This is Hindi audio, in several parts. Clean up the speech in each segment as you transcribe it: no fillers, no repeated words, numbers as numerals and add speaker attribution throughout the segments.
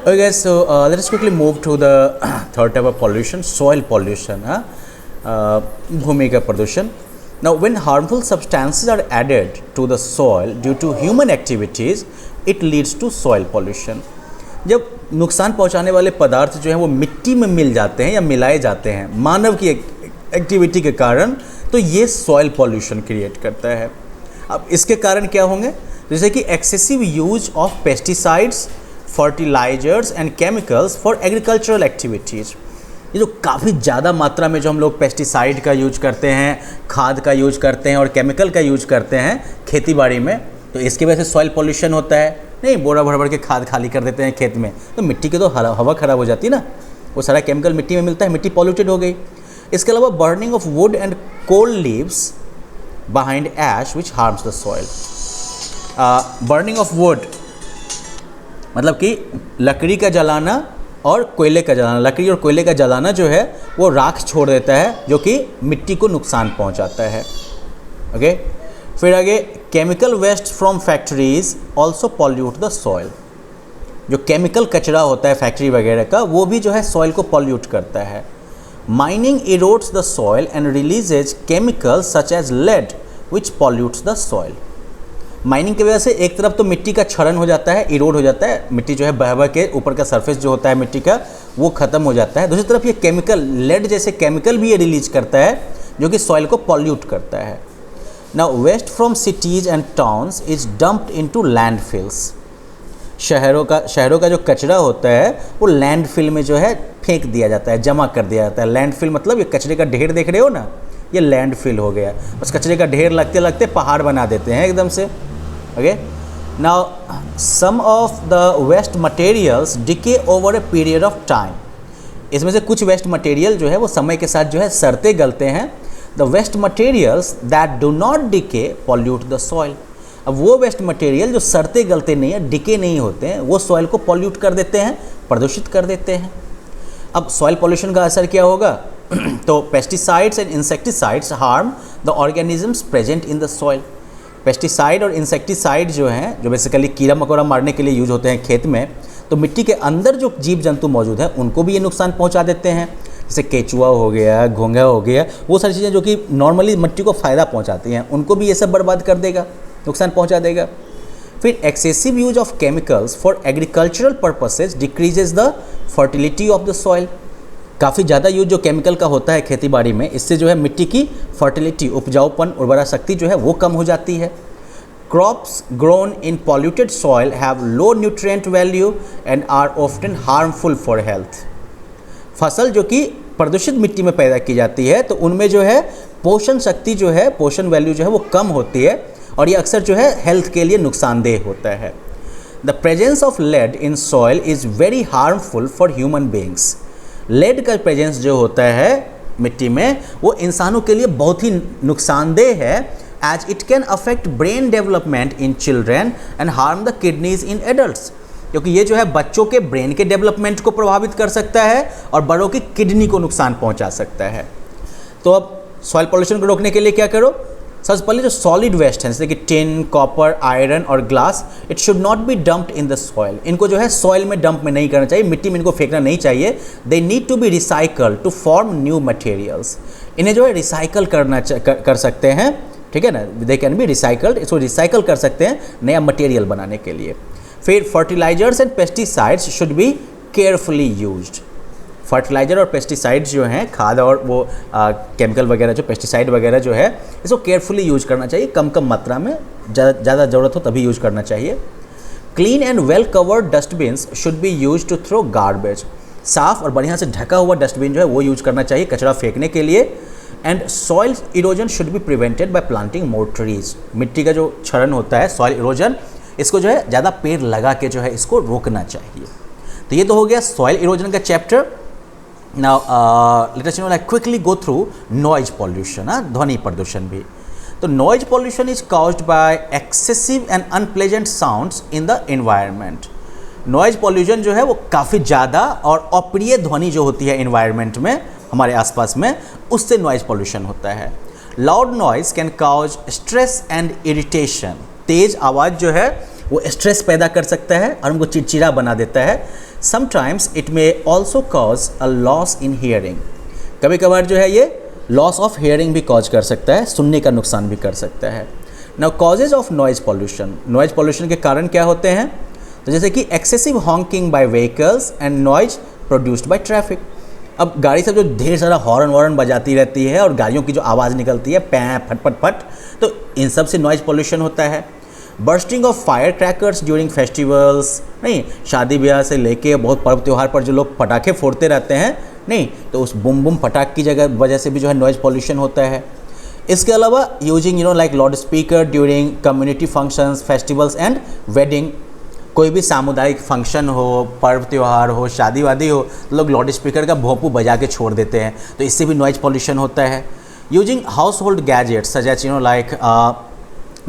Speaker 1: Okay guys, so let us quickly move to the third type of pollution, soil pollution. भूमि का प्रदूषण. Now when harmful substances are added to the soil due to human activities, it leads to soil pollution. जब नुकसान पहुंचाने वाले पदार्थ जो हैं वो मिट्टी में मिल जाते हैं या मिलाए जाते हैं मानव की एक्टिविटी के कारण, तो ये सॉइल पॉल्यूशन क्रिएट करता है. अब इसके कारण क्या होंगे, जैसे कि excessive use of pesticides, fertilisers and chemicals for agricultural activities. ये जो काफ़ी ज़्यादा मात्रा में जो हम लोग पेस्टिसाइड का यूज करते हैं, खाद का यूज करते हैं और केमिकल का यूज करते हैं खेती बाड़ी में, तो इसकी वजह से सॉइल पॉल्यूशन होता है. नहीं, बोरा भर भर के खाद खाली कर देते हैं खेत में, तो मिट्टी की तो हवा ख़राब हो जाती है ना, वो सारा केमिकल मिट्टी में मिलता है, मिट्टी पॉल्यूटेड हो गई. इसके अलावा burning of wood and coal leaves behind ash which harms the soil. Burning of wood मतलब कि लकड़ी का जलाना और कोयले का जलाना. लकड़ी और कोयले का जलाना जो है वो राख छोड़ देता है, जो कि मिट्टी को नुकसान पहुंचाता है. ओके, फिर आगे chemical waste from factories also pollute the soil. जो केमिकल कचरा होता है फैक्ट्री वगैरह का, वो भी जो है सॉइल को पॉल्यूट करता है. Mining erodes the soil and releases chemicals such as lead which pollutes the soil. Mining की वजह से एक तरफ तो मिट्टी का क्षरण हो जाता है, इरोड हो जाता है, मिट्टी जो है बह बह के ऊपर का सरफेस जो होता है मिट्टी का वो ख़त्म हो जाता है. दूसरी तरफ ये केमिकल, लेड जैसे केमिकल भी ये रिलीज करता है जो कि सॉइल को पॉल्यूट करता है. Now waste from cities and towns is dumped into landfills. शहरों का जो कचरा होता है वो लैंडफिल में जो है फेंक दिया जाता है, जमा कर दिया जाता है. लैंडफिल मतलब ये कचरे का ढेर देख रहे हो ना, ये लैंडफिल हो गया. बस कचरे का ढेर लगते लगते पहाड़ बना देते हैं एकदम से. Okay, now some of the waste materials decay over a period of time. इसमें से कुछ वेस्ट मटेरियल जो है वो समय के साथ जो है सड़ते गलते हैं. The waste materials that do not decay pollute the soil. अब वो वेस्ट मटेरियल जो सड़ते गलते नहीं है, डिके नहीं होते हैं, वो सॉइल को पॉल्यूट कर देते हैं, प्रदूषित कर देते हैं. अब सॉइल पॉल्यूशन का असर क्या होगा तो pesticides and insecticides harm the organisms present in the soil. Pesticide और इंसेक्टिसाइड जो हैं, जो बेसिकली कीड़ा मकोड़ा मारने के लिए यूज होते हैं खेत में, तो मिट्टी के अंदर जो जीव जंतु मौजूद हैं उनको भी ये नुकसान पहुंचा देते हैं. जैसे केचुआ हो गया, घोंघा हो गया, वो सारी चीज़ें जो कि नॉर्मली मिट्टी को फ़ायदा पहुंचाती हैं, उनको भी ये सब बर्बाद कर देगा, नुकसान पहुंचा देगा. फिर excessive use of chemicals for agricultural purposes decreases the fertility of the soil. काफ़ी ज़्यादा यूज जो केमिकल का होता है खेती बाड़ी में, इससे जो है मिट्टी की फर्टिलिटी, उपजाऊपन, उर्वरा शक्ति जो है वो कम हो जाती है. Crops grown in polluted soil have low nutrient value and are often harmful for health. फसल जो कि प्रदूषित मिट्टी में पैदा की जाती है, तो उनमें जो है पोषण शक्ति जो है, पोषण वैल्यू जो है वो कम होती है, और ये अक्सर जो है हेल्थ के लिए नुकसानदेह होता है. The presence of lead in soil is very harmful for human beings. Lead का प्रेजेंस जो होता है मिट्टी में वो इंसानों के लिए बहुत ही नुकसानदेह है, as it can affect brain development in children and harm the kidneys in adults. क्योंकि ये जो है बच्चों के ब्रेन के डेवलपमेंट को प्रभावित कर सकता है और बड़ों की किडनी को नुकसान पहुंचा सकता है. तो अब सॉइल पॉल्यूशन को रोकने के लिए क्या करो, सबसे पहले जो सॉलिड वेस्ट है जैसे कि टिन, कॉपर, आयरन और glass, it should not be dumped in the soil. इनको जो है सॉइल में डंप में नहीं करना चाहिए, मिट्टी में इनको फेंकना नहीं चाहिए. They need to be recycled to form new materials. इन्हें जो है रिसाइकल कर सकते हैं, ठीक है ना, दे कैन बी रिसाइकल्ड, इसको रिसाइकल कर सकते हैं नया मटेरियल बनाने के लिए. फिर fertilisers and pesticides should be carefully used. Fertiliser और पेस्टिसाइड्स जो हैं, खाद और वो केमिकल वगैरह जो पेस्टिसाइड वगैरह जो है, इसको केयरफुली यूज करना चाहिए, कम कम मात्रा में, ज़्यादा ज़रूरत हो तभी यूज करना चाहिए. Clean and well covered dustbins should be use to throw garbage. साफ़ और बढ़िया से ढका हुआ डस्टबिन जो है वो यूज करना चाहिए कचरा फेंकने के लिए. And soil erosion should be prevented by planting more trees. मिट्टी का जो क्षरण होता है, सॉइल इरोजन, इसको जो है ज़्यादा पेड़ लगा के जो है इसको रोकना चाहिए. तो ये तो हो गया सॉइल इरोजन का chapter. Now let us quickly go through noise pollution. ध्वनि प्रदूषण भी. तो noise pollution is caused by excessive and unpleasant sounds in the environment. noise pollution जो है वो काफ़ी ज़्यादा और अप्रिय ध्वनि जो होती है environment में, हमारे आसपास में, उससे noise pollution होता है. loud noise can cause stress and irritation. तेज़ आवाज़ जो है वो स्ट्रेस पैदा कर सकता है और हमको चिड़चिड़ा बना देता है। Sometimes it may also cause a loss in hearing, कभी कभार जो है ये लॉस ऑफ हियरिंग भी कॉज कर सकता है, सुनने का नुकसान भी कर सकता है। Now causes of noise pollution, noise pollution के कारण क्या होते हैं? तो जैसे कि excessive honking by vehicles and noise produced by traffic. अब गाड़ी सब जो ढेर सारा हॉर्न वॉर्न बजाती रहती है और गाड़ियों की जो आवाज़ निकलती है पैं फट फट फट, तो इन सब से नॉइज़ पॉल्यूशन होता है। Bursting of fire crackers during festivals, नहीं शादी ब्याह से लेके बहुत पर्व त्यौहार पर जो लोग पटाखे फोड़ते रहते हैं, नहीं तो उस बुम बुम पटाख की जगह वजह से भी जो है नॉइज़ पॉल्यूशन होता है। इसके अलावा using like loud speaker during community functions, festivals and wedding, कोई भी सामुदायिक फंक्शन हो, पर्व त्यौहार हो, शादी वादी हो, लोग लाउड स्पीकर का भोंपू बजा के छोड़ देते हैं, तो इससे भी नॉइज़ पॉल्यूशन होता है। Using household gadgets such as like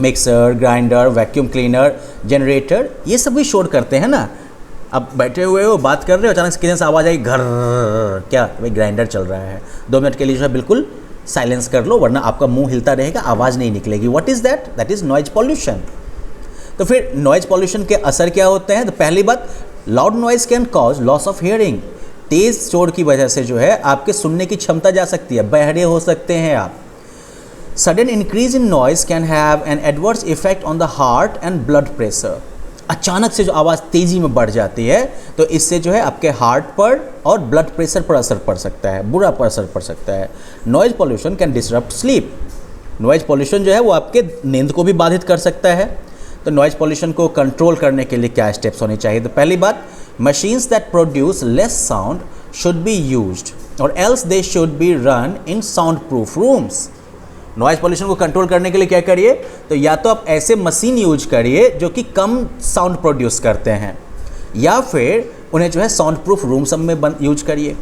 Speaker 1: mixer, grinder, vacuum cleaner, generator, ये सब भी शोर करते हैं ना। अब बैठे हुए हो, बात कर रहे हो, अचानक से किचन से आवाज़ आई घर, क्या भाई ग्राइंडर चल रहा है, 2 मिनट के लिए जो है बिल्कुल साइलेंस कर लो, वरना आपका मुंह हिलता रहेगा, आवाज़ नहीं निकलेगी। What is that? That is noise pollution. तो फिर नॉइज़ पॉल्यूशन के असर क्या होते हैं? तो पहली बात, loud noise can cause loss of hearing, तेज़ शोर की वजह से जो है आपके सुनने की क्षमता जा सकती है, बहरे हो सकते हैं आप। Sudden increase in noise can have an adverse effect on the heart and blood pressure, अचानक से जो आवाज़ तेज़ी में बढ़ जाती है तो इससे जो है आपके हार्ट पर और ब्लड प्रेशर पर असर पड़ सकता है, बुरा असर पड़ सकता है। Noise pollution can disrupt sleep, noise pollution जो है वो आपके नींद को भी बाधित कर सकता है। तो नॉइज़ पॉल्यूशन को कंट्रोल करने के लिए क्या स्टेप्स होने चाहिए? तो पहली बात, machines that produce less sound should be used और else they should be run in sound proof rooms. Noise pollution को कंट्रोल करने के लिए क्या करिए? तो या तो आप ऐसे मशीन यूज करिए जो कि कम साउंड प्रोड्यूस करते हैं, या फिर उन्हें जो है साउंड प्रूफ रूम सब में यूज करिए।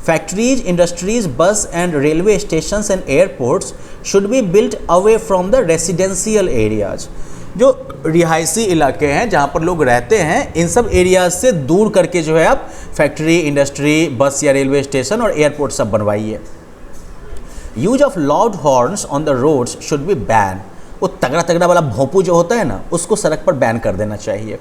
Speaker 1: फैक्ट्रीज, इंडस्ट्रीज, बस and railway stations and airports should be built away from the residential areas, जो रिहायशी इलाके हैं जहाँ पर लोग रहते हैं, इन सब एरियाज से दूर करके जो है आप फैक्ट्री, इंडस्ट्री, बस या रेलवे स्टेशन और एयरपोर्ट सब बनवाइए। Use of loud horns on the roads should be ban, वो तगड़ा तगड़ा वाला भोंपू जो होता है ना, उसको सड़क पर बैन कर देना चाहिए।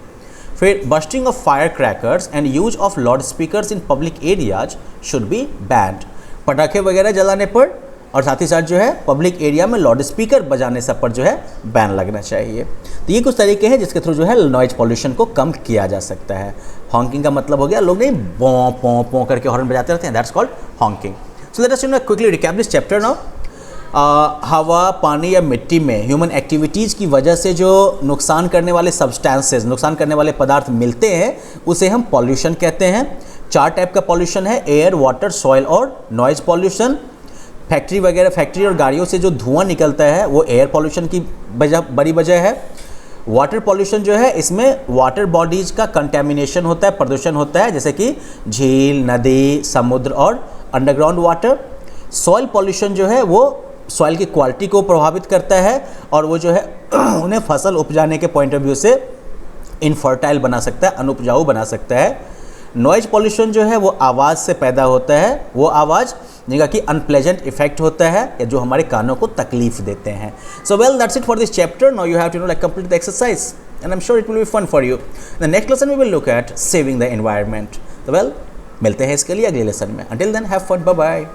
Speaker 1: फिर bursting of firecrackers and use of loudspeakers in public areas should be banned, पटाखे वगैरह जलाने पर और साथ ही साथ जो है पब्लिक एरिया में लाउड स्पीकर बजाने सब पर जो है बैन लगना चाहिए। तो ये कुछ तरीके हैं जिसके थ्रू जो है नॉइज़ पॉल्यूशन को कम किया जा सकता है। हॉन्किंग का मतलब हो गया लोग नहीं बॉ पॉ पॉ करके हॉर्न बजाते रहते हैं, that's called honking. So let us quickly recap this chapter now. हवा, पानी या मिट्टी में ह्यूमन एक्टिविटीज़ की वजह से जो नुकसान करने वाले सब्सटेंसेस, नुकसान करने वाले पदार्थ मिलते हैं, उसे हम पॉल्यूशन कहते हैं। 4 टाइप का पॉल्यूशन है, एयर, वाटर, सॉइल और नॉइज़ पॉल्यूशन। फैक्ट्री वगैरह, फैक्ट्री और गाड़ियों से जो धुआं निकलता है वो एयर पॉल्यूशन की बड़ी वजह है। वाटर पॉल्यूशन जो है, इसमें वाटर बॉडीज़ का कंटेमिनेशन होता है, प्रदूषण होता है, जैसे कि झील, नदी, समुद्र और अंडरग्राउंड वाटर। सॉइल पॉल्यूशन जो है वो सॉइल की क्वालिटी को प्रभावित करता है और वो जो है उन्हें फसल उपजाने के पॉइंट ऑफ व्यू से इनफर्टाइल बना सकता है, अनुपजाऊ बना सकता है। नॉइज़ पॉल्यूशन जो है वो आवाज़ से पैदा होता है, वो आवाज़ जिनका कि अनप्लेजेंट इफेक्ट होता है या जो हमारे कानों को तकलीफ देते हैं। So well, that's it for this chapter. Now you have to like complete the exercise and I am sure it will be fun for you. The next lesson we will look at saving the environment. तो वेल, मिलते हैं इसके लिए अगले लेसन में। Until then have fun, bye bye.